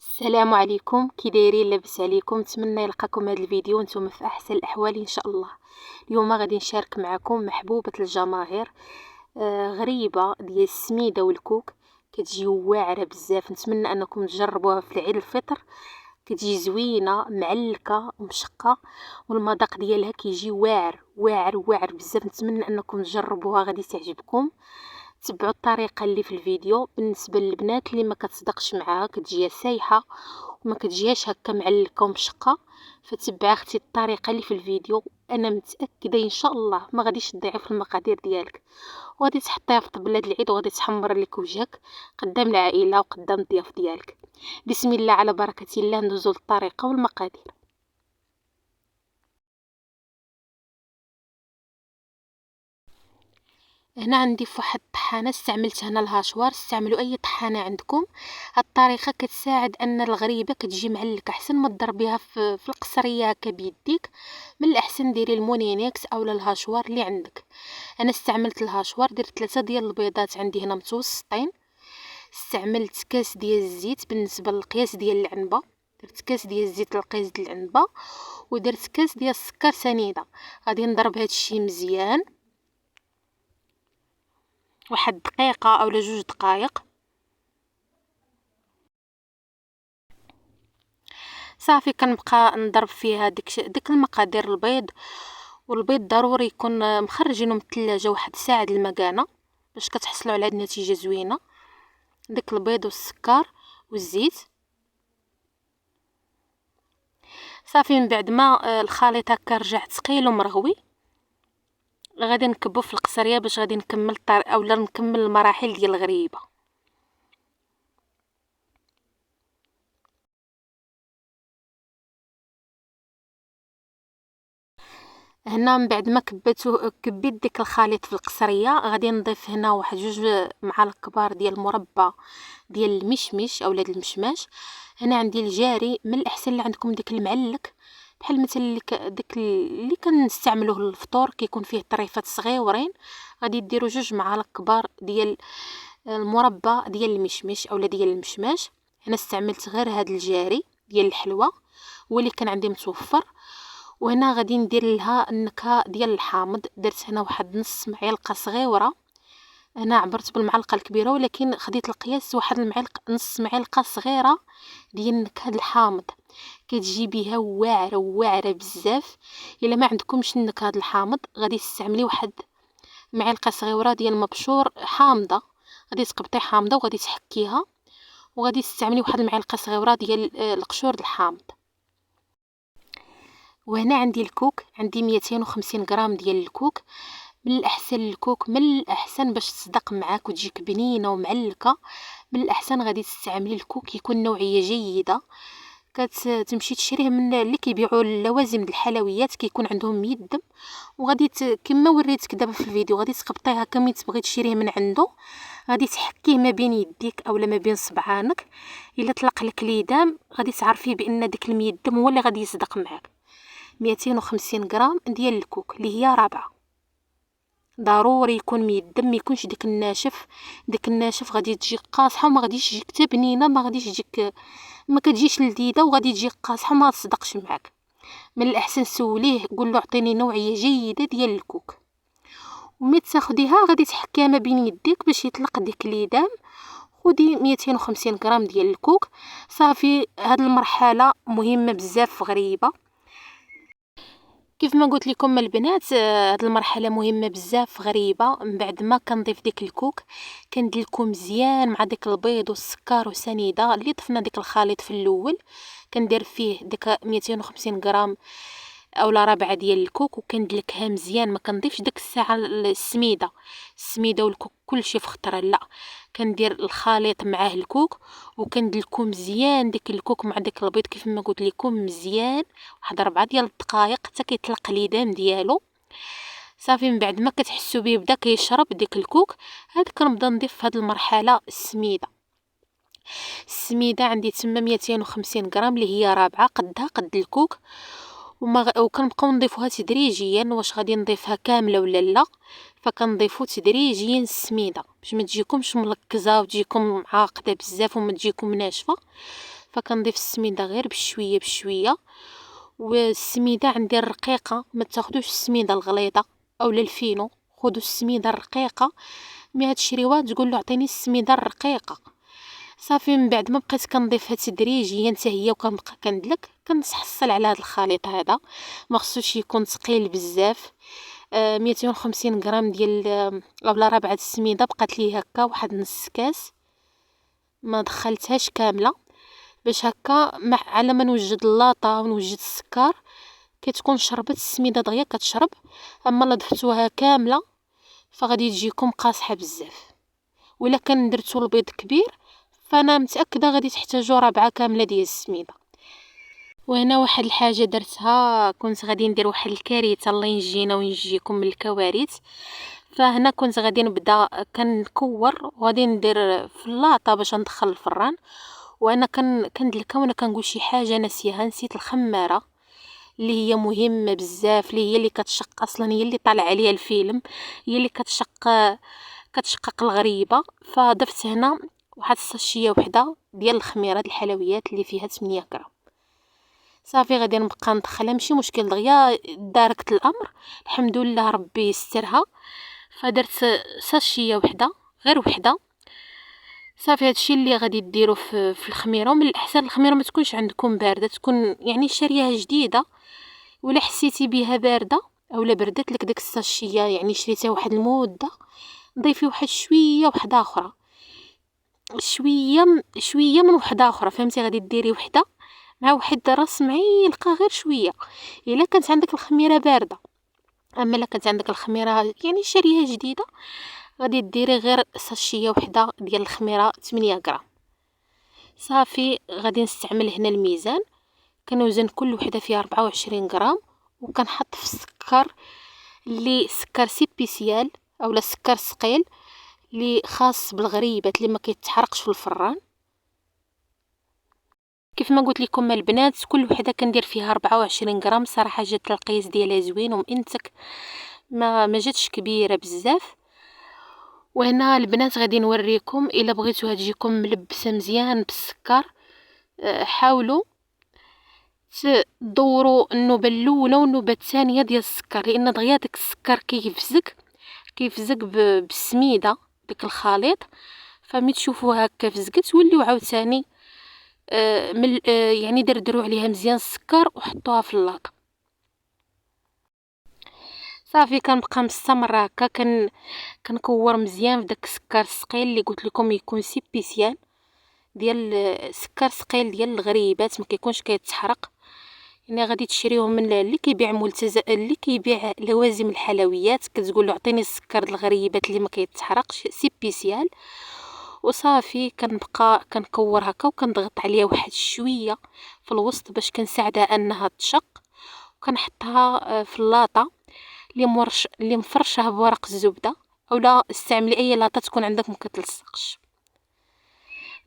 السلام عليكم، كي دايرين؟ لاباس عليكم؟ نتمنى يلقاكم هذا الفيديو وانتم في احسن الاحوال ان شاء الله. اليوم غادي نشارك معكم محبوبه الجماهير، غريبه ديال السميده والكوك. كتجي واعره بزاف، نتمنى انكم تجربوها في عيد الفطر. كتجي زوينه معلكه ومشقه، والمذاق ديالها كيجي واعر واعر واعر بزاف. نتمنى انكم تجربوها، غادي تعجبكم. تبعوا الطريقه اللي في الفيديو. بالنسبه للبنات اللي ما كتصدقش معاها كتجيها سايحه وما كتجيهاش هكا معلكه ومشقه، فتبع اختي الطريقه اللي في الفيديو. انا متاكده ان شاء الله ما غاديش تضيعي في المقادير ديالك، وغادي تحطيها في طبله العيد وغادي تحمر لك وجهك قدام العائله وقدام الضياف ديالك. بسم الله على بركه الله، ندوزو للطريقه والمقادير. هنا عندي في واحد الطحانه استعملت هنا الهاشوار، استعملوا اي طحانه عندكم. هاد الطريقه كتساعد ان الغريبه كتجي معلكه احسن ما تضربيها في القصريه هكا بيديك. من الاحسن ديري المونينيكس اولا الهاشوار اللي عندك. انا استعملت الهاشوار، درت 3 ديال البيضات عندي هنا متوسطين. استعملت كاس ديال الزيت بالنسبه للقياس ديال العنبه، درت كاس ديال الزيت للقياس ديال العنبه، ودرت كاس ديال السكر سنيده. غادي نضرب هادشي مزيان واحد دقيقه اولا 2 دقائق. صافي كنبقى نضرب فيها ديك المقادير البيض. والبيض ضروري يكون مخرجينه من الثلاجه واحد ساعه المكانه باش كتحصلوا على هاد النتيجه زوينه. داك البيض والسكر والزيت. صافي من بعد ما الخليط هكا رجع ثقيل ومرغوي، غادي نكبو في القصريه باش غادي نكمل اولا نكمل المراحل ديال الغريبه. هنا من بعد ما كبيت ديك الخليط في القصريه، غادي نضيف هنا واحد 2 معالق كبار ديال المربى ديال المشمش اولا المشماش. هنا عندي الجاري، من الاحسن اللي عندكم ديك المعلك، بحال مثلا داك اللي كنستعملوه للفطور كيكون فيه طريفات صغيورين. غادي ديروا 2 معالق كبار ديال المربى ديال المشمش اولا ديال المشماش. هنا استعملت غير هاد الجاري ديال الحلوى، هو اللي كان عندي متوفر. وهنا غادي ندير لها النكهه ديال الحامض. درت هنا واحد نص معلقه صغيره، انا عبرت بالمعلقه الكبيره ولكن خديت القياس واحد نص معلقه صغيره ديال النكهه الحامض. كتجي بها واعره واعره بزاف. الا ما عندكمش النكهه الحامض غادي تستعملي واحد معلقه صغيره ديال مبشور حامضه. غادي تقبطي حامضه وغادي تحكيها، وغادي تستعملي واحد المعلقه صغيره ديال القشور الحامض. وهنا عندي الكوك، عندي 250 غرام ديال الكوك. من الاحسن الكوك من الاحسن باش تصدق معاك وتجيك بنينه ومعلكه. من الاحسن غادي تستعملي الكوك يكون نوعيه جيده. كتمشي تشريه من اللي كيبيعوا اللوازم د الحلويات، كيكون عندهم يدم. وغادي كما وريتك دابا في الفيديو غادي تقبطيه هكا ملي تبغي تشريه من عنده. غادي تحكيه ما بين يديك اولا ما بين صبعانك. الا طلق لك ليدام غادي تعرفي بان داك الميدم هو اللي غادي يصدق معاك. 250 غرام ديال الكوك اللي هي رابعه. ضروري يكون ميدم، ما يكونش ديك الناشف. ديك الناشف غادي تجي قاصحه وما غاديش تجيك حتى بنينه، ما غاديش تجيك، ما كتجيش لذيذه وغادي تجي قاصحه وما تصدقش معاك. من الاحسن سوليه قول له اعطيني نوعيه جيده ديال الكوك. وملي تاخديها غادي تحكيها ما بين يديك باش يطلق ديك ليدام. خدي 250 غرام ديال الكوك. صافي هاد المرحله مهمه بزاف غريبه. كيف ما قلت لكم البنات، هاد المرحله مهمه بزاف غريبه. من بعد ما كنضيف ديك الكوك كندلكو مزيان مع ديك البيض والسكر وسنيده اللي ضفنا ديك الخليط في الاول. كندير فيه ديك 250 غرام اولا ربعه ديال الكوك وكندلكها مزيان. ما كنضيفش ديك الساعه السميده والكوك كلشي في خطره، لا. كندير الخليط معاه الكوك وكندلكو مزيان ديك الكوك مع ديك البيض كيف ما قلت لكم مزيان واحد 4 ديال الدقائق حتى كيطلق ليدام ديالو. صافي من بعد ما كتحسوا به بدا كيشرب ديك الكوك، هاد كنبدا نضيف في هاد المرحله السميده عندي تما 250 غرام اللي هي رابعه قدها قد الكوك. وكنبقاو نضيفوها تدريجيا. واش غادي نضيفها كامله ولا لا؟ فكنضيفو تدريجيا السميده باش ما تجيكمش ملكزه وتجيكم عاقده بزاف وما تجيكم ناشفه. فكنضيف السميده غير بشويه بشويه. والسميده عندي الرقيقه، ما تاخدوش السميده الغليظه اولا الفينو، خذوا السميده الرقيقه. ملي تشريوها تقول له عطيني السميده الرقيقه. صافي من بعد ما بقيت كنضيفها تدريجيا حتى هي، وكنبقى كندلك كنحصل على هذا الخليط هذا. ما خصوش يكون ثقيل بزاف. 250 غرام ديال اولا ربعه السميده بقات لي هكا واحد نص كاس، ما دخلتهاش كامله باش هكا على ما نوجد اللاطه ونوجد السكر كتكون شربت السميده دغيا كتشرب. اما لا ضفتوها كامله فغادي تجيكم قاصحه بزاف. ولا كان درتو البيض كبير فانا متاكده غادي تحتاجوا ربعه كامله ديال السميده. وهنا واحد الحاجه درتها، كنت غادي ندير واحد الكارثه الله ينجينا وينجيكم من الكوارث. فهنا كنت غادي نبدا كنكور وغادي ندير في اللاطه باش ندخل الفران. وانا كندلكها وانا كنقول شي حاجه ناسيها، نسيت الخماره اللي هي مهمه بزاف، اللي هي اللي كتشق اصلا، هي اللي طالع عليها الفيلم، هي اللي كتشقق الغريبه. فضفت هنا واحد الساشيه وحده ديال الخميره د الحلويات اللي فيها 8 غرام. صافي غادي نبقى ندخلها، ماشي مشكل دغيا داركت الامر الحمد لله ربي يسترها. فدرت ساشيه وحده، غير وحده. صافي هادشي اللي غادي ديروا في الخميره. ومن الاحسن الخميره ما تكونش عندكم بارده، تكون يعني شاريها جديده. ولا حسيتي بها بارده اولا بردت لك داك الساشيه يعني شريتها واحد المده، ضيفي واحد شويه وحده اخرى، شويه من وحده اخرى، فهمتي؟ غادي ديري وحده مع واحد راس معلقه غير شويه الا كانت عندك الخميره بارده. اما الا كانت عندك الخميره يعني شاريها جديده غادي ديري غير ساشيه وحده ديال الخميره 8 غرام. صافي غادي نستعمل هنا الميزان، كنوزن كل وحده فيها 24 غرام. وكنحط في السكر اللي سكر سيبيسيال اولا سكر ثقيل اللي خاص بالغريبات اللي ما كيتحرقش في الفران. كيف ما قلت لكم البنات كل وحده كندير فيها 24 غرام. صراحه جات القياس ديالها زوين ومئنتك، ما جاتش كبيره بزاف. وهنا البنات غادي نوريكم الا بغيتوها تجيكم ملبسه مزيان بالسكر. حاولوا تدوروا النوبه الاولى والنوبه الثانيه ديال السكر، لان دغيا داك السكر كيفزك بالسميده داك الخليط. فمي تشوفوها هكا فزقت وليو عاوتاني يعني دردروا عليها مزيان السكر وحطوها في اللاطه. صافي كنبقى مستمره هكا كنكور مزيان في داك السكر الثقيل اللي قلت لكم يكون سيبيسيال ديال سكر ثقيل ديال الغريبات، ما كيكونش كيتحرق. يعني غادي تشريوه من اللي كيبيع اللي كيبيع لوازم الحلويات، كتقول له عطيني السكر الغريبات اللي ما كيتحرقش سيبيسيال. وصافي كنبقى كنكور هكا وكنضغط عليها واحد شويه في الوسط باش كنساعدها انها تشق. وكنحطها في اللاطه اللي مفرشه بورق الزبده، اولا استعملي اي لاطه تكون عندك ما كتلصقش.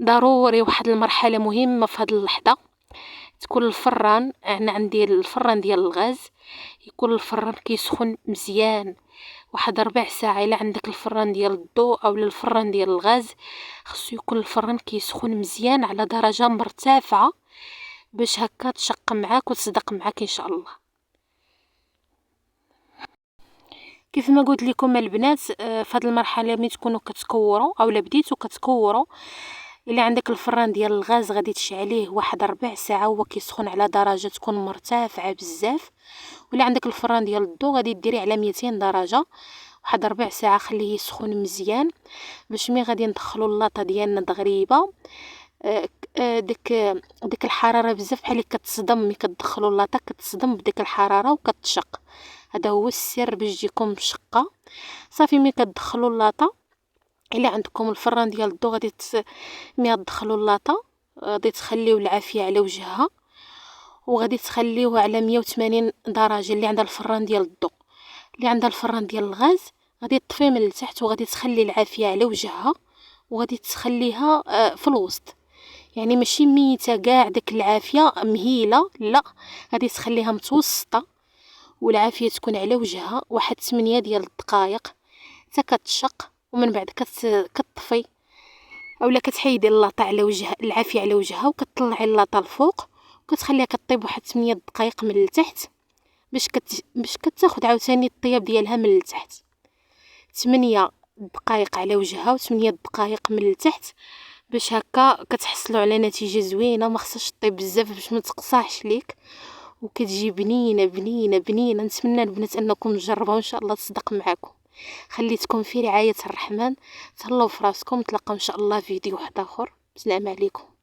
ضروري واحد المرحله مهمه في هذه اللحظه تكون الفران، انا عندي الفران ديال الغاز، يكون الفران كيسخن مزيان واحد 4 ساعه. الا عندك الفران ديال الضوء او الفران ديال الغاز خصو يكون الفران كيسخن مزيان على درجه مرتفعه باش هكا تشق معاك وتصدق معاك ان شاء الله. كيف ما قلت لكم البنات في هذه المرحله ملي تكونوا كتكوروا اولا بديتوا كتكوروا، الا عندك الفران ديال الغاز غادي تشعليه واحد 4 ساعه وهو كيسخن على درجه تكون مرتفعه بزاف. ولا عندك الفران ديال الضو غادي ديريه على 200 درجه واحد 4 ساعه، خليه يسخن مزيان باش مي غادي ندخلوا اللاطه ديالنا دغريبه ديك الحراره بزاف بحال اللي كتصدم ملي كتدخلوا اللاطه، كتصدم بديك الحراره وكتشق. هذا هو السر باش تجيكم مشقه. صافي ملي كتدخلوا اللاطه الا عندكم الفران ديال الضو غادي ملي تدخلوا اللاطه غادي تخليو العافيه على وجهها وغادي تخليوها على 180 درجه. اللي عندها الفران ديال الضو، اللي عندها الفران ديال الغاز غادي تطفي من التحت وغادي تخلي العافيه على وجهها وغادي تخليها في الوسط، يعني ماشي ميته كاع داك العافيه مهيله، لا غادي تخليها متوسطه والعافيه تكون على وجهها واحد 8 ديال الدقائق حتى كتشق. ومن بعد كتطفي اولا كتحيدي اللاطه على وجه العافيه على وجهها وكتطلعي اللاطه الفوق وكتخليها كطيب واحد 8 دقائق من التحت باش كتاخد عاوتاني الطياب ديالها من التحت. 8 دقائق على وجهها و8 دقائق من التحت باش هكا كتحصلوا على نتيجه زوينه. ما خصهاش طيب بزاف باش ما تقصاحش ليك وكتجي بنينه بنينه بنينه. نتمنى البنات انكم تجربوها وان شاء الله تصدق معكم. خليتكم في رعايه الرحمن. تهلاو في راسكم. نتلاقاو ان شاء الله في فيديو واحد اخر. السلام عليكم.